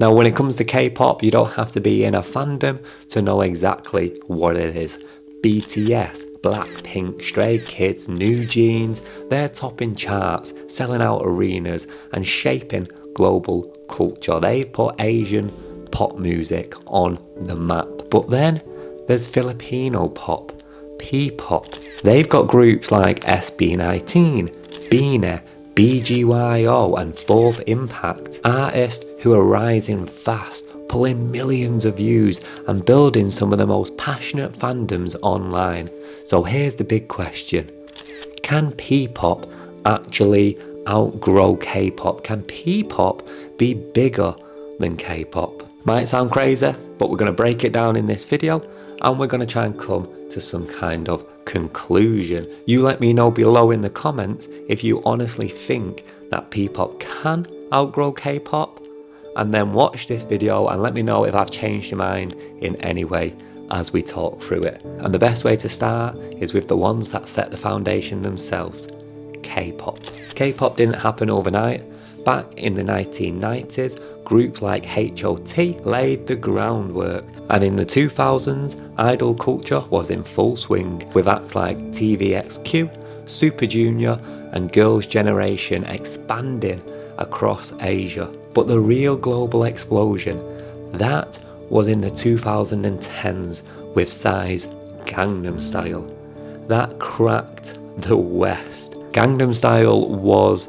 Now when it comes to K-pop, you don't have to be in a fandom to know exactly what it is. BTS, Blackpink, Stray Kids, New Jeans, they're topping charts, selling out arenas and shaping global culture. They've put Asian pop music on the map. But then there's Filipino pop, Ppop. They've got groups like SB19, BINI, BGYO and Fourth Impact, artists who are rising fast, pulling millions of views and building some of the most passionate fandoms online. So here's the big question: can Ppop actually outgrow K-pop? Can Ppop be bigger than K-pop? Might sound crazy, but we're going to break it down in this video and we're going to try and come to some kind of conclusion. You let me know below in the comments if you honestly think that Ppop can outgrow K-pop, and then watch this video and let me know if I've changed your mind in any way as we talk through it. And the best way to start is with the ones that set the foundation themselves: K-pop. K-pop didn't happen overnight. Back in the 1990s, groups like HOT laid the groundwork, and in the 2000s, idol culture was in full swing, with acts like TVXQ, Super Junior and Girls' Generation expanding across Asia. But the real global explosion, that was in the 2010s with Psy's Gangnam Style. That cracked the West. Gangnam Style was,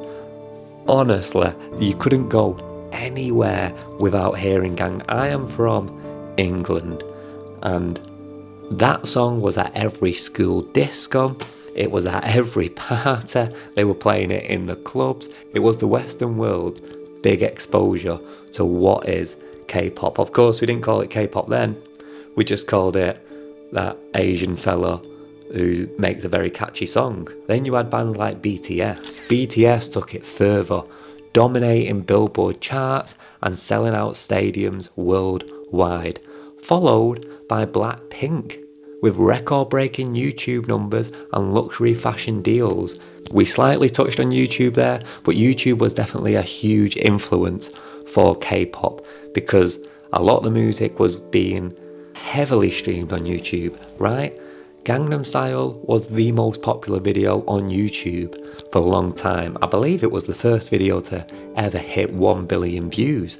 honestly, you couldn't go anywhere without hearing Gang. I am from England, and that song was at every school disco, it was at every party, they were playing it in the clubs. It was the Western world's big exposure to what is K-pop. Of course, we didn't call it K-pop then, we just called it that Asian fella who makes a very catchy song. Then you had bands like BTS. BTS took it further, dominating Billboard charts and selling out stadiums worldwide, followed by Blackpink with record-breaking YouTube numbers and luxury fashion deals. We slightly touched on YouTube there, but YouTube was definitely a huge influence for K-pop because a lot of the music was being heavily streamed on YouTube, right? Gangnam Style was the most popular video on YouTube for a long time. I believe it was the first video to ever hit 1 billion views,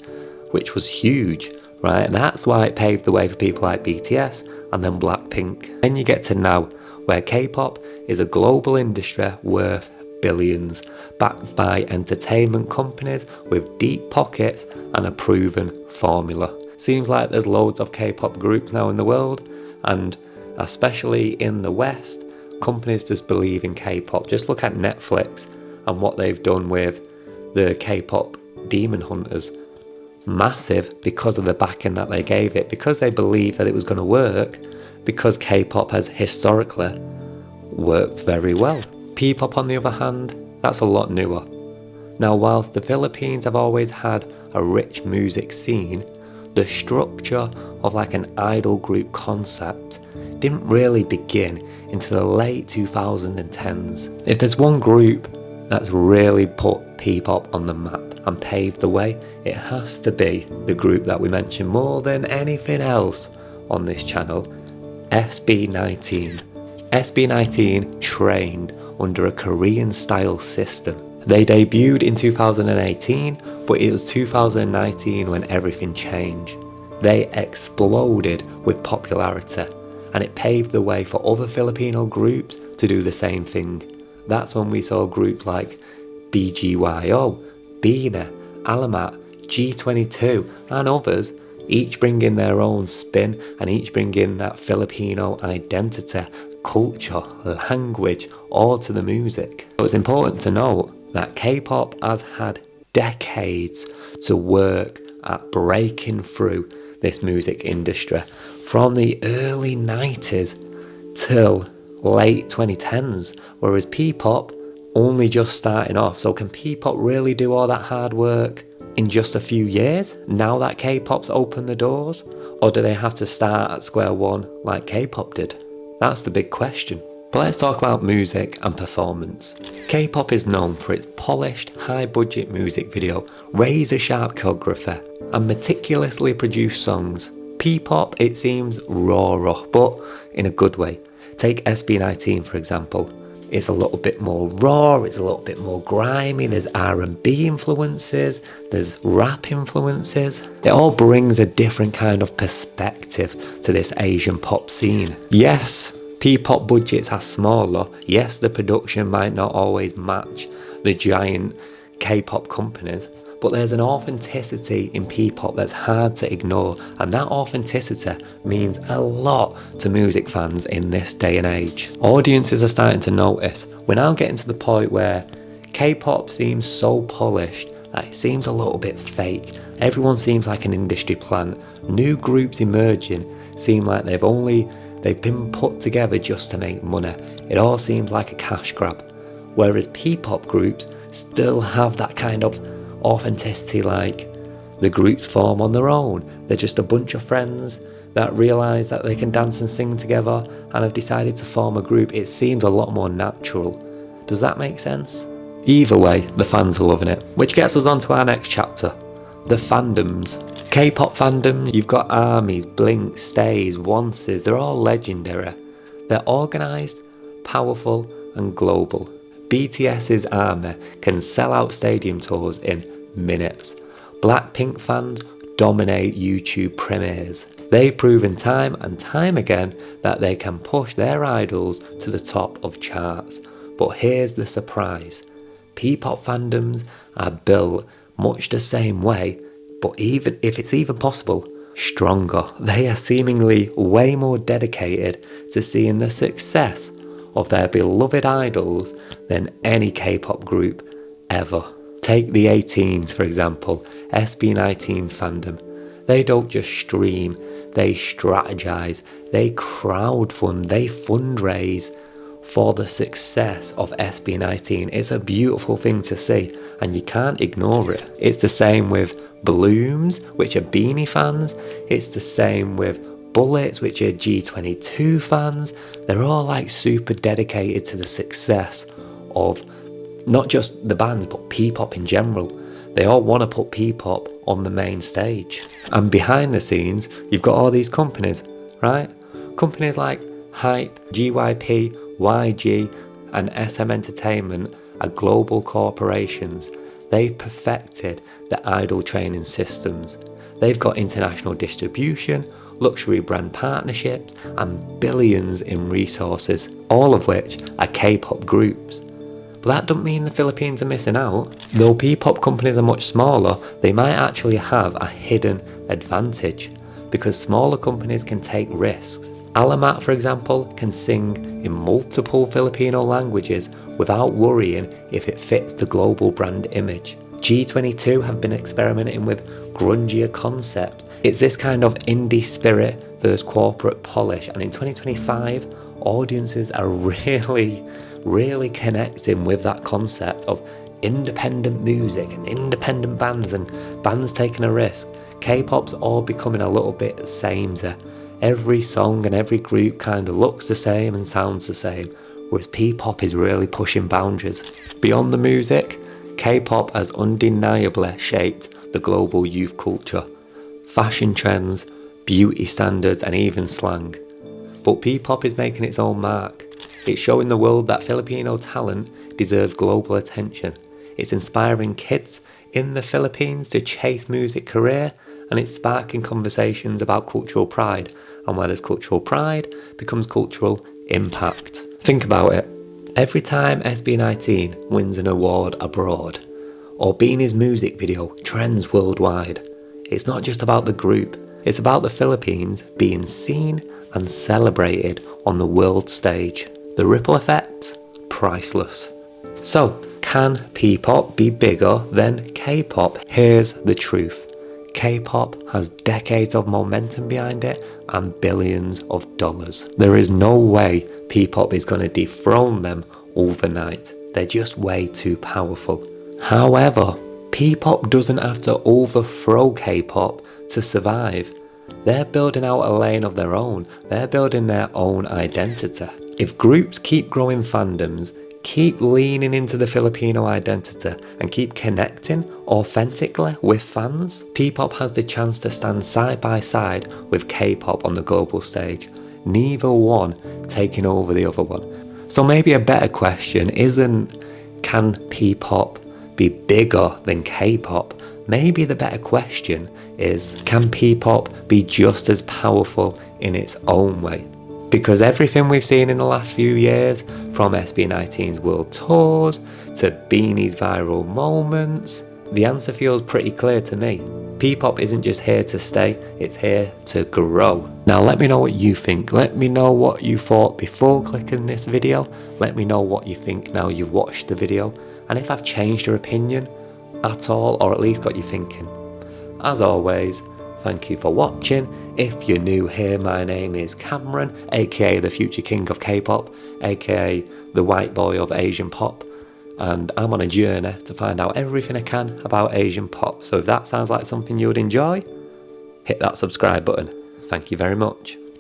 which was huge, right? And that's why it paved the way for people like BTS and then Blackpink. Then you get to now, where K-pop is a global industry worth billions, backed by entertainment companies with deep pockets and a proven formula. Seems like there's loads of K-pop groups now in the world, and especially in the West, companies just believe in K-pop. Just look at Netflix and what they've done with the K-pop Demon Hunters. Massive because of the backing that they gave it, because they believed that it was going to work, because K-pop has historically worked very well. Ppop, on the other hand, that's a lot newer. Now, whilst the Philippines have always had a rich music scene, the structure of like an idol group concept didn't really begin into the late 2010s. If there's one group that's really put Ppop on the map and paved the way, it has to be the group that we mention more than anything else on this channel, SB19. SB19 trained under a Korean style system. They debuted in 2018, but it was 2019 when everything changed. They exploded with popularity, and it paved the way for other Filipino groups to do the same thing. That's when we saw groups like BGYO, BINI, Alamat, G22 and others, each bringing their own spin and each bringing that Filipino identity, culture, language, all to the music. So it's important to note that K-pop has had decades to work at breaking through this music industry, from the early 90s till late 2010s, whereas Ppop only just starting off. So can Ppop really do all that hard work in just a few years, now that K-pop's opened the doors? Or do they have to start at square one like K-pop did? That's the big question. But let's talk about music and performance. K-pop is known for its polished, high-budget music video, razor-sharp choreography, and meticulously produced songs. Ppop, it seems raw, but in a good way. Take SB19 for example. It's a little bit more raw, it's a little bit more grimy, there's R&B influences, there's rap influences. It all brings a different kind of perspective to this Asian pop scene. Yes, Ppop budgets are smaller, yes the production might not always match the giant K-pop companies, but there's an authenticity in Ppop that's hard to ignore, and that authenticity means a lot to music fans in this day and age. Audiences are starting to notice. We're now getting to the point where K-pop seems so polished that it seems a little bit fake. Everyone seems like an industry plant. New groups emerging seem like they've been put together just to make money. It all seems like a cash grab. Whereas Ppop groups still have that kind of authenticity, like the groups form on their own. They're just a bunch of friends that realise that they can dance and sing together and have decided to form a group. It seems a lot more natural. Does that make sense? Either way, the fans are loving it. Which gets us on to our next chapter, the fandoms. K-pop fandom, you've got ARMYs, Blink, Stays, Onces, they're all legendary. They're organised, powerful and global. BTS's ARMY can sell out stadium tours in minutes. Blackpink fans dominate YouTube premieres. They've proven time and time again that they can push their idols to the top of charts. But here's the surprise. Ppop fandoms are built much the same way, but even if it's even possible, stronger. They are seemingly way more dedicated to seeing the success of their beloved idols than any K-pop group ever. Take the 18s for example, SB19's fandom. They don't just stream, they strategize, they crowdfund, they fundraise for the success of SB19. It's a beautiful thing to see and you can't ignore it. It's the same with Blooms, which are BINI fans. It's the same with Bullets, which are G22 fans. They're all like super dedicated to the success of not just the band but Ppop in general. They all want to put Ppop on the main stage. And behind the scenes, you've got all these companies, right? Companies like HYBE, JYP, YG and SM Entertainment are global corporations. They've perfected the idol training systems. They've got international distribution, luxury brand partnerships and billions in resources, all of which are K-pop groups. But that doesn't mean the Philippines are missing out. Though Ppop companies are much smaller, they might actually have a hidden advantage because smaller companies can take risks. Alamat, for example, can sing in multiple Filipino languages without worrying if it fits the global brand image. G22 have been experimenting with grungier concepts. It's this kind of indie spirit versus corporate polish, and in 2025 audiences are really connecting with that concept of independent music and independent bands and bands taking a risk. K-pop's all becoming a little bit samey. Every song and every group kind of looks the same and sounds the same, whereas Ppop is really pushing boundaries. Beyond the music, K-pop has undeniably shaped the global youth culture, fashion trends, beauty standards and even slang. But Ppop is making its own mark. It's showing the world that Filipino talent deserves global attention. It's inspiring kids in the Philippines to chase music career, and it's sparking conversations about cultural pride, and where there's cultural pride becomes cultural impact. Think about it. Every time SB19 wins an award abroad, or BINI's music video trends worldwide, it's not just about the group, it's about the Philippines being seen and celebrated on the world stage. The ripple effect? Priceless. So, can Ppop be bigger than K-pop? Here's the truth. K-pop has decades of momentum behind it and billions of dollars. There is no way Ppop is going to dethrone them overnight. They're just way too powerful. However, Ppop doesn't have to overthrow K-pop to survive. They're building out a lane of their own. They're building their own identity. If groups keep growing fandoms, keep leaning into the Filipino identity and keep connecting authentically with fans, Ppop has the chance to stand side by side with Kpop on the global stage, neither one taking over the other one. So maybe a better question isn't, can Ppop be bigger than Kpop? Maybe the better question is, can Ppop be just as powerful in its own way? Because everything we've seen in the last few years, from SB19's world tours to BINI's viral moments, the answer feels pretty clear to me. Ppop isn't just here to stay, it's here to grow. Now let me know what you think. Let me know what you thought before clicking this video. Let me know what you think now you've watched the video. And if I've changed your opinion at all, or at least got you thinking. As always, thank you for watching. If you're new here, my name is Cameron, aka the future king of K-pop, aka the white boy of Asian pop, and I'm on a journey to find out everything I can about Asian pop. So if that sounds like something you would enjoy, hit that subscribe button. Thank you very much.